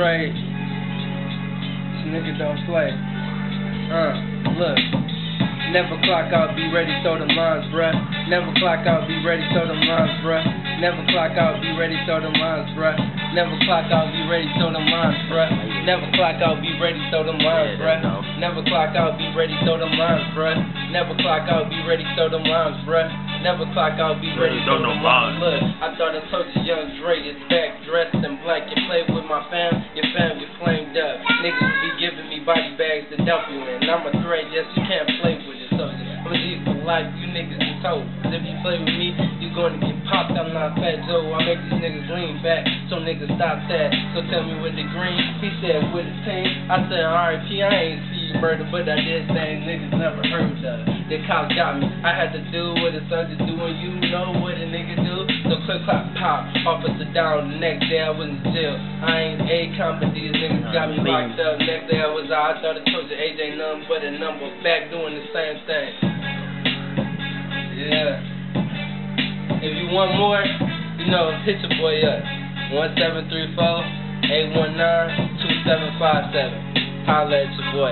Right. This nigga don't play. Look. Never clock out, be ready, throw them lines, bruh. Never clock out, be ready, throw them lines, bruh. Never clock out, be ready, throw them lines, bruh. Never clock out, be ready, throw them lines, bruh. Never clock out, be ready, throw them lines, bruh. Never clock out, be ready, throw them lines, bruh. Never clock out, be ready, throw them lines, bruh. Never clock out, be ready, throw them lines. Look, I thought I told you, young Dre is back, dressed in black. You play with my fam, your fam get flamed up. Niggas be giving me body bags to dump you in. I'm a threat, yes, you can't play with it. So I'm a G for life, you niggas be told. If you play with me, you gonna get popped. I'm not Fat Joe, I make these niggas lean back. So niggas stop that. So tell me with the green, he said with his team. I said RIP, I ain't see you murder, but I did things niggas never heard of. The cops got me, I had to do what a soldier do, and you know what a nigga do. So click, clap, pop, officer down. The next day I was in jail. I ain't A-com, but these niggas got me locked up. Next day I was out, I thought I told you AJ nothing but a number. Back doing the same thing. Yeah. If you want more, you know, hit your boy up. 1734-819-2757. Holla at your boy.